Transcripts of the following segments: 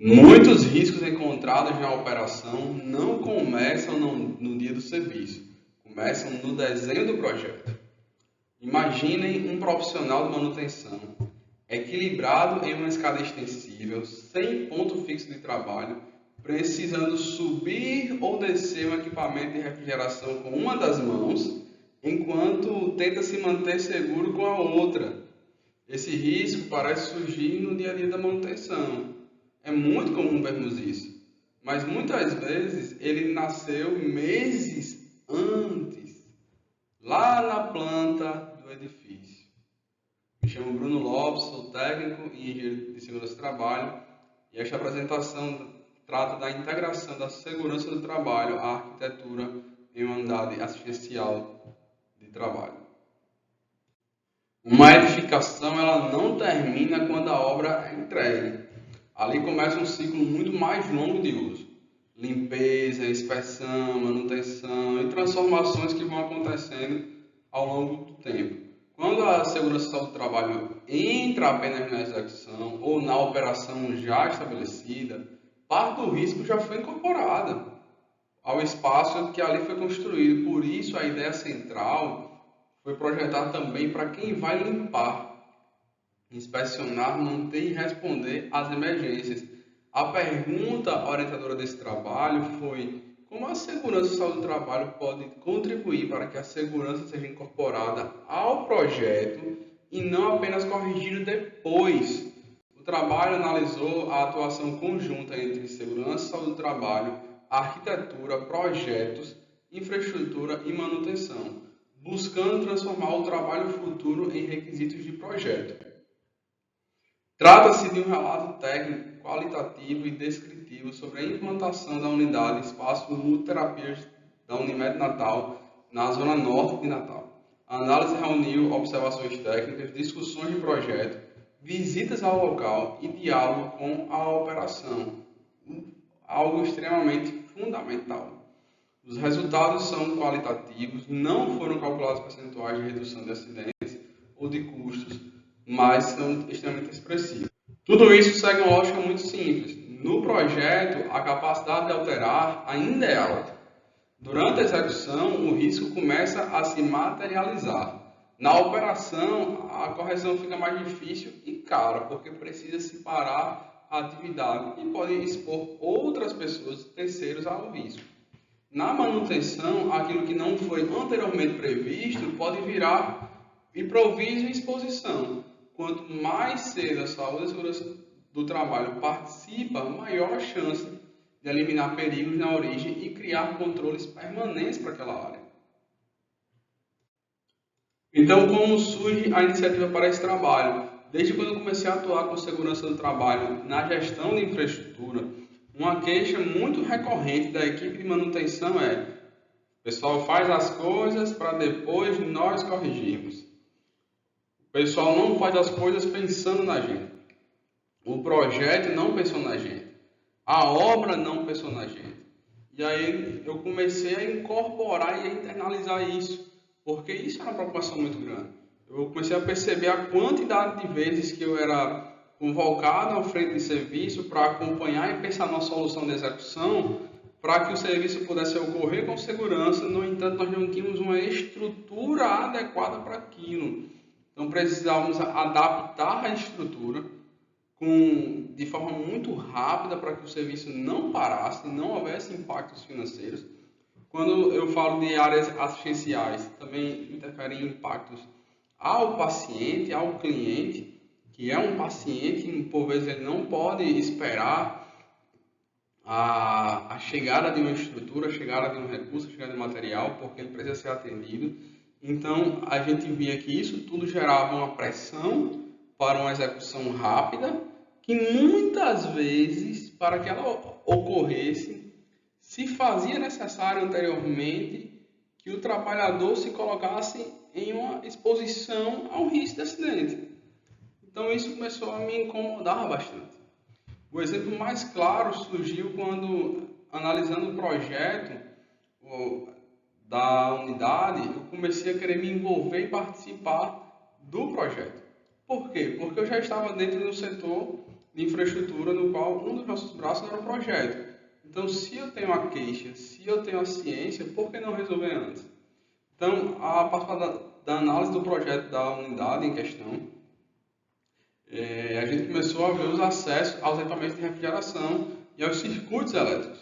Muitos riscos encontrados na operação não começam no dia do serviço, começam no desenho do projeto. Imaginem um profissional de manutenção equilibrado em uma escada extensível, sem ponto fixo de trabalho, precisando subir ou descer um equipamento de refrigeração com uma das mãos, enquanto tenta se manter seguro com a outra. Esse risco parece surgir no dia a dia da manutenção. É muito comum vermos isso, mas muitas vezes ele nasceu meses antes, lá na planta do edifício. Me chamo Bruno Lopes, sou técnico e engenheiro de segurança do trabalho, e esta apresentação trata da integração da segurança do trabalho à arquitetura em uma unidade assistencial de trabalho. Uma edificação ela não termina quando a obra é entregue. Ali começa um ciclo muito mais longo de uso. Limpeza, inspeção, manutenção e transformações que vão acontecendo ao longo do tempo. Quando a segurança do trabalho entra apenas na execução ou na operação já estabelecida, parte do risco já foi incorporada ao espaço que ali foi construído. Por isso, a ideia central foi projetar também para quem vai limpar, inspecionar, manter e responder às emergências. A pergunta orientadora desse trabalho foi: como a segurança e saúde do trabalho pode contribuir para que a segurança seja incorporada ao projeto e não apenas corrigida depois? O trabalho analisou a atuação conjunta entre segurança e saúde do trabalho, arquitetura, projetos, infraestrutura e manutenção, buscando transformar o trabalho futuro em requisitos de projeto. Trata-se de um relato técnico, qualitativo e descritivo sobre a implantação da unidade Espaço Multiterapias da Unimed Natal, na Zona Norte de Natal. A análise reuniu observações técnicas, discussões de projeto, visitas ao local e diálogo com a operação, algo extremamente fundamental. Os resultados são qualitativos, não foram calculados percentuais de redução de acidentes ou de custos, mas são extremamente expressivos. Tudo isso segue uma lógica muito simples. No projeto, a capacidade de alterar ainda é alta. Durante a execução, o risco começa a se materializar. Na operação, a correção fica mais difícil e cara, porque precisa se parar a atividade e pode expor outras pessoas, terceiros, ao risco. Na manutenção, aquilo que não foi anteriormente previsto pode virar improviso e exposição. Quanto mais cedo a saúde e a segurança do trabalho participa, maior a chance de eliminar perigos na origem e criar controles permanentes para aquela área. Então, como surge a iniciativa para esse trabalho? Desde quando eu comecei a atuar com segurança do trabalho na gestão de infraestrutura, uma queixa muito recorrente da equipe de manutenção é: o pessoal faz as coisas para depois nós corrigirmos. O pessoal não faz as coisas pensando na gente. O projeto não pensou na gente. A obra não pensou na gente. E aí eu comecei a incorporar e a internalizar isso, porque isso era uma preocupação muito grande. Eu comecei a perceber a quantidade de vezes que eu era convocado à frente de serviço para acompanhar e pensar na solução de execução para que o serviço pudesse ocorrer com segurança. No entanto, nós não tínhamos uma estrutura adequada para aquilo. Então precisávamos adaptar a estrutura de forma muito rápida para que o serviço não parasse, não houvesse impactos financeiros. Quando eu falo de áreas assistenciais, também interferem impactos ao paciente, ao cliente, que é um paciente que por vezes ele não pode esperar a chegada de uma estrutura, a chegada de um recurso, a chegada de um material, porque ele precisa ser atendido. Então, a gente via que isso tudo gerava uma pressão para uma execução rápida, que muitas vezes, para que ela ocorresse, se fazia necessário anteriormente que o trabalhador se colocasse em uma exposição ao risco de acidente. Então, isso começou a me incomodar bastante. O exemplo mais claro surgiu quando, analisando o projeto da unidade, eu comecei a querer me envolver e participar do projeto. Por quê? Porque eu já estava dentro do setor de infraestrutura no qual um dos nossos braços era o projeto. Então, se eu tenho a queixa, se eu tenho a ciência, por que não resolver antes? Então, a partir da análise do projeto da unidade em questão, a gente começou a ver os acessos aos equipamentos de refrigeração e aos circuitos elétricos.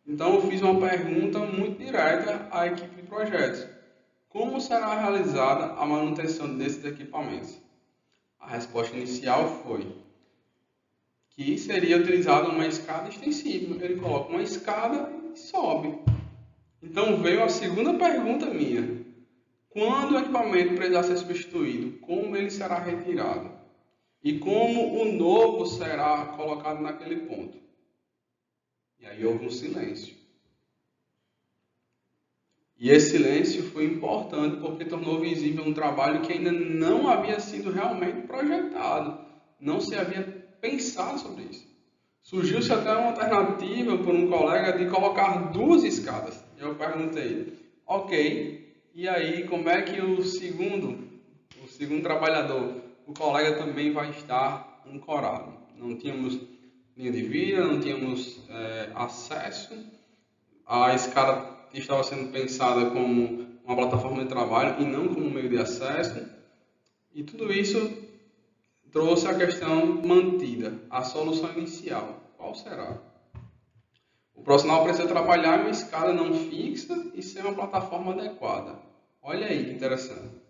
Então, eu fiz uma pergunta muito direta à equipe de projetos. Como será realizada a manutenção desses equipamentos? A resposta inicial foi que seria utilizada uma escada extensível. Ele coloca uma escada e sobe. Então, veio a segunda pergunta minha. Quando o equipamento precisar ser substituído, como ele será retirado? E como o novo será colocado naquele ponto? E aí houve um silêncio. E esse silêncio foi importante porque tornou visível um trabalho que ainda não havia sido realmente projetado. Não se havia pensado sobre isso. Surgiu-se até uma alternativa por um colega de colocar 2 escadas. Eu perguntei, ok, e aí como é que o segundo trabalhador, o colega também vai estar ancorado? Não tínhamos linha de via, não tínhamos acesso, a escada estava sendo pensada como uma plataforma de trabalho e não como um meio de acesso, e tudo isso trouxe a questão mantida, a solução inicial. Qual será? O profissional precisa trabalhar em uma escada não fixa e ser uma plataforma adequada. Olha aí que interessante.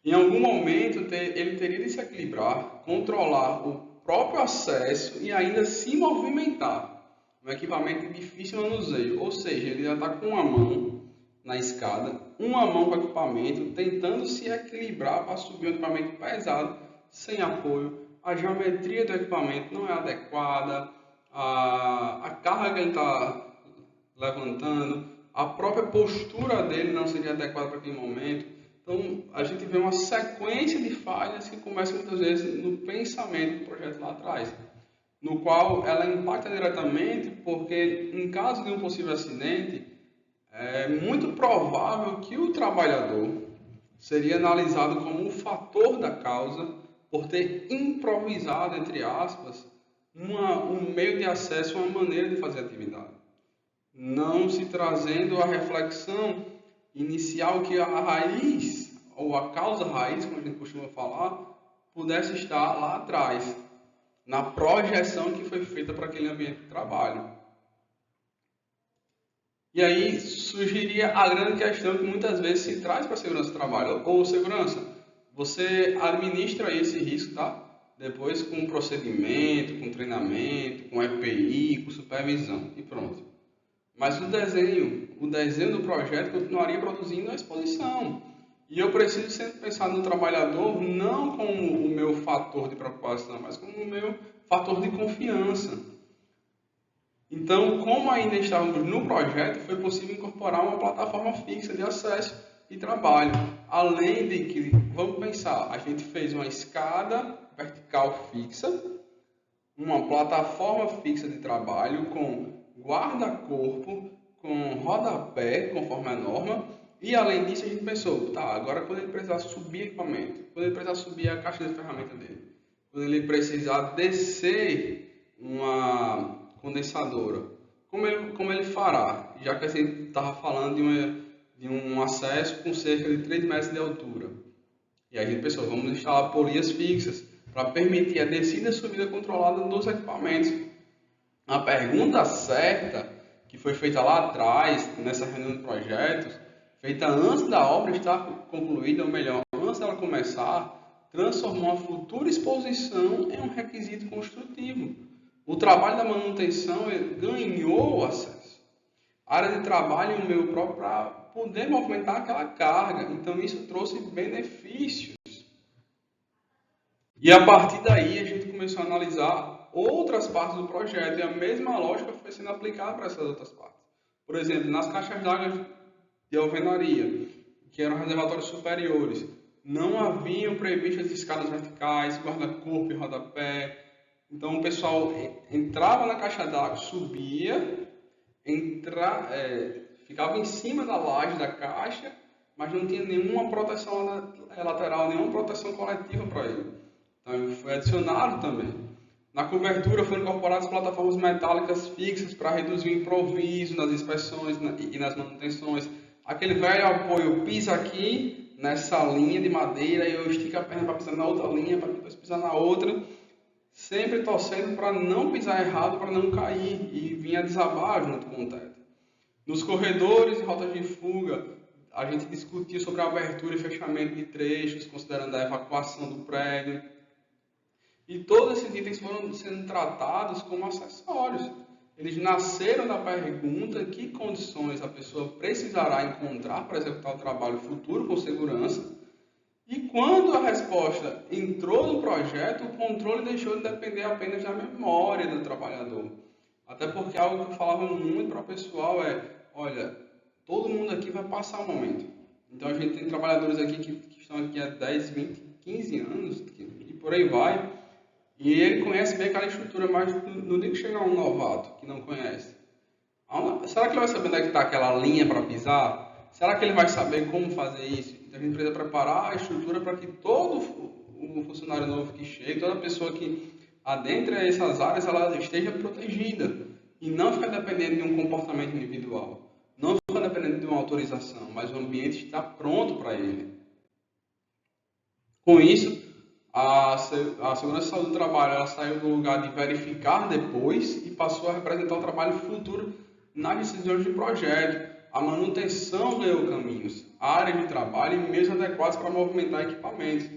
Em algum momento, ele teria de se equilibrar, controlar o próprio acesso e ainda se movimentar. Um equipamento de difícil manuseio, ou seja, ele já está com uma mão na escada, uma mão com o equipamento, tentando se equilibrar para subir um equipamento pesado, sem apoio. A geometria do equipamento não é adequada, a carga que ele está levantando, a própria postura dele não seria adequada para aquele momento. Então, a gente vê uma sequência de falhas que começam muitas vezes no pensamento do projeto lá atrás, no qual ela impacta diretamente porque, em caso de um possível acidente, é muito provável que o trabalhador seria analisado como um fator da causa por ter improvisado, entre aspas, um meio de acesso, uma maneira de fazer atividade, não se trazendo a reflexão inicial que a raiz, ou a causa raiz, como a gente costuma falar, pudesse estar lá atrás, na projeção que foi feita para aquele ambiente de trabalho. E aí surgiria a grande questão que muitas vezes se traz para a segurança do trabalho. Ou segurança, você administra esse risco, tá? Depois com procedimento, com treinamento, com EPI, com supervisão e pronto. Mas o desenho do projeto continuaria produzindo a exposição. E eu preciso sempre pensar no trabalhador não como o meu fator de preocupação, mas como o meu fator de confiança. Então, como ainda estávamos no projeto, foi possível incorporar uma plataforma fixa de acesso e trabalho. Além de que, vamos pensar, a gente fez uma escada vertical fixa, uma plataforma fixa de trabalho com guarda-corpo, com rodapé, conforme a norma, e além disso a gente pensou, tá, agora quando ele precisar subir equipamento, quando ele precisar subir a caixa de ferramenta dele, quando ele precisar descer uma condensadora, como ele fará? Já que a gente estava falando de um acesso com cerca de 3 metros de altura. E a gente pensou, vamos instalar polias fixas para permitir a descida e subida controlada dos equipamentos. A pergunta certa, que foi feita lá atrás, nessa reunião de projetos, feita antes da obra estar concluída, ou melhor, antes dela começar, transformou a futura exposição em um requisito construtivo. O trabalho da manutenção ganhou acesso. A área de trabalho e o meio próprio para poder movimentar aquela carga. Então, isso trouxe benefícios. E a partir daí, a gente começou a analisar outras partes do projeto e a mesma lógica foi sendo aplicada para essas outras partes. Por exemplo, nas caixas d'água de alvenaria, que eram reservatórios superiores, não haviam previstas escadas verticais, guarda-corpo e rodapé. Então, o pessoal entrava na caixa d'água, subia, ficava em cima da laje da caixa, mas não tinha nenhuma proteção lateral, nenhuma proteção coletiva para ele. Então, foi adicionado também. Na cobertura foram incorporadas plataformas metálicas fixas para reduzir o improviso nas inspeções e nas manutenções. Aquele velho apoio, pisa aqui nessa linha de madeira e eu estico a perna para pisar na outra linha, para depois pisar na outra, sempre torcendo para não pisar errado, para não cair e vir a desabar junto com o teto. Nos corredores e rotas de fuga, a gente discutia sobre a abertura e fechamento de trechos, considerando a evacuação do prédio. E todos esses itens foram sendo tratados como acessórios. Eles nasceram da pergunta que condições a pessoa precisará encontrar para executar o trabalho futuro com segurança. E quando a resposta entrou no projeto, o controle deixou de depender apenas da memória do trabalhador. Até porque algo que eu falava muito para o pessoal é, olha, todo mundo aqui vai passar um momento. Então a gente tem trabalhadores aqui que estão aqui há 10, 20, 15 anos e por aí vai. E ele conhece bem aquela estrutura, mas não digo chegar um novato que não conhece. Será que ele vai saber onde é que está aquela linha para pisar? Será que ele vai saber como fazer isso? Então a gente precisa preparar a estrutura para que todo o funcionário novo que chega, toda pessoa que adentra essas áreas, ela esteja protegida e não ficar dependendo de um comportamento individual. Não ficar dependendo de uma autorização, mas o ambiente está pronto para ele. Com isso, a segurança e saúde do trabalho ela saiu do lugar de verificar depois e passou a representar o trabalho futuro nas decisões de projeto. A manutenção ganhou caminhos, áreas de trabalho e meios adequados para movimentar equipamentos.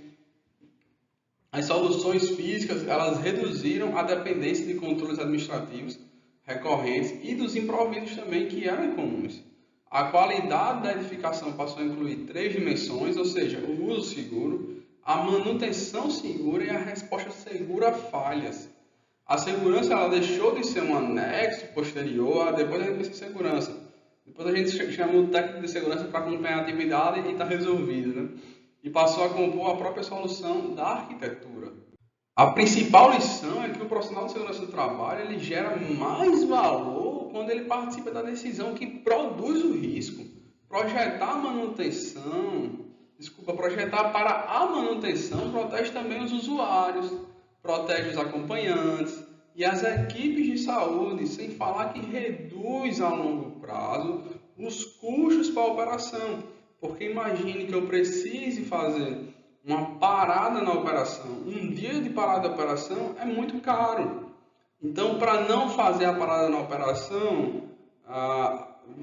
As soluções físicas elas reduziram a dependência de controles administrativos recorrentes e dos improvisos também que eram comuns. A qualidade da edificação passou a incluir 3 dimensões, ou seja, o uso seguro, a manutenção segura e a resposta segura a falhas. A segurança ela deixou de ser um anexo posterior a depois a gente pensa em segurança. Depois a gente chama o técnico de segurança para acompanhar a atividade e está resolvido, né? E passou a compor a própria solução da arquitetura. A principal lição é que o profissional de segurança do trabalho ele gera mais valor quando ele participa da decisão que produz o risco. Projetar para a manutenção protege também os usuários, protege os acompanhantes e as equipes de saúde, sem falar que reduz a longo prazo os custos para a operação. Porque imagine que eu precise fazer uma parada na operação, um dia de parada da operação é muito caro. Então, para não fazer a parada na operação,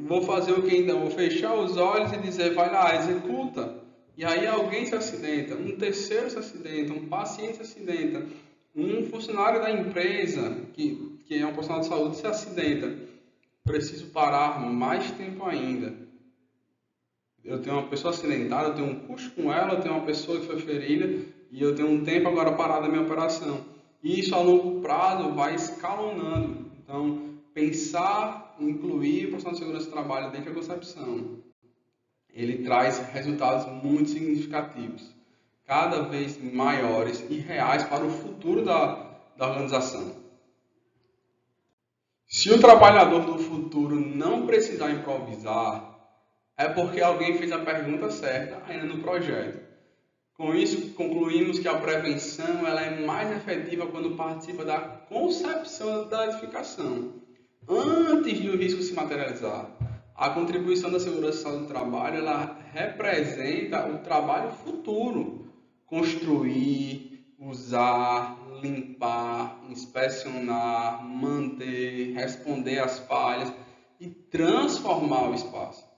vou fazer o que então? Vou fechar os olhos e dizer, vai lá, executa. E aí alguém se acidenta, um terceiro se acidenta, um paciente se acidenta, um funcionário da empresa, que é um profissional de saúde, se acidenta. Preciso parar mais tempo ainda. Eu tenho uma pessoa acidentada, eu tenho um custo com ela, eu tenho uma pessoa que foi ferida e eu tenho um tempo agora parado na minha operação. E isso a longo prazo vai escalonando. Então, pensar, incluir o profissional de segurança do trabalho dentro da concepção, ele traz resultados muito significativos, cada vez maiores e reais para o futuro da organização. Se o trabalhador do futuro não precisar improvisar, é porque alguém fez a pergunta certa ainda no projeto. Com isso, concluímos que a prevenção ela é mais efetiva quando participa da concepção da edificação, antes de o risco se materializar. A contribuição da segurança e saúde do trabalho ela representa o trabalho futuro. Construir, usar, limpar, inspecionar, manter, responder às falhas e transformar o espaço.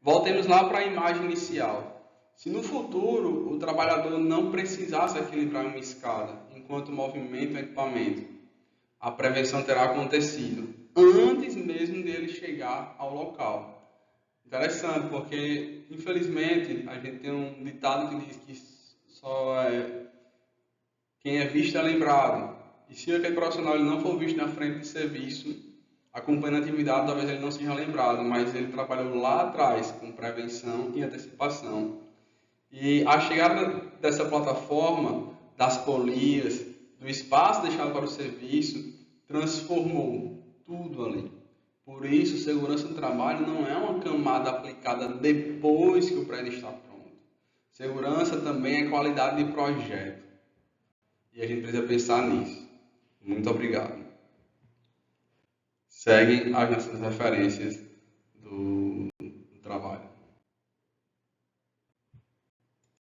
Voltemos lá para a imagem inicial. Se no futuro o trabalhador não precisasse equilibrar uma escada enquanto movimenta o equipamento, a prevenção terá acontecido antes mesmo dele chegar ao local. Interessante, porque infelizmente a gente tem um ditado que diz que quem é visto é lembrado. E se aquele profissional ele não for visto na frente de serviço, acompanhando a atividade, talvez ele não seja lembrado, mas ele trabalhou lá atrás com prevenção e antecipação. E a chegada dessa plataforma, das polias, do espaço deixado para o serviço, transformou tudo ali. Por isso, segurança do trabalho não é uma camada aplicada depois que o prédio está pronto. Segurança também é qualidade de projeto. E a gente precisa pensar nisso. Muito obrigado. Seguem as nossas referências